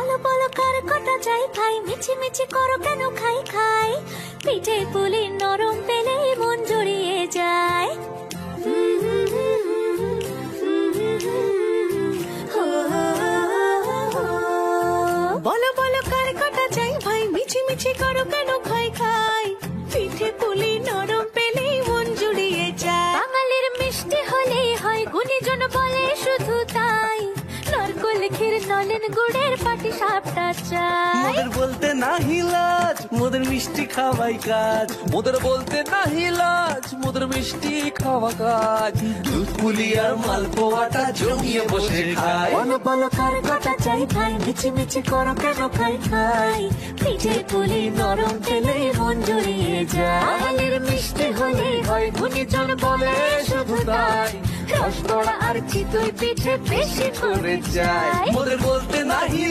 বলো বলো কার কটা চাই খাই, মিছি মিছি করো কেন খাই খাই, পিঠে পুলি নরম পেলে মন জড়িয়ে যায়। বলো বলো কার কটা চাই ভাই, মিছি মিছি করো কেন খাই খাই, পিঠে পুলি নরম পেলে মন জুড়িয়ে যায়। বাঙালির মিষ্টি হলেই হয়, গুণীজন বলে শুধু তাই, নারকোল ক্ষীর নলেন গুড়ের পাটি সাপটা চাই। মোদের বলতে নাহি লাজ, মোদের মিষ্টি খাওয়াই কাজ। মোদের বলতে নাহি লাজ, মোদের মিষ্টি খাওয়া কাজ। দুধ পুলি আর মালপোয়াটা জমিয়ে বসে খায়। বলো বলো কার কটা চাই ভাই, মিছি মিছি করো কেন খাই খাই, পিঠে পুলি নরম পেলে মন জড়িয়ে যায়। বাঙালির মিষ্টি হলেই হয়, গুণীজন বলে শুধু তাই, রসগোড়া আর চিতই পিঠে বেশি করে যায়। মোদের বলতে নাহি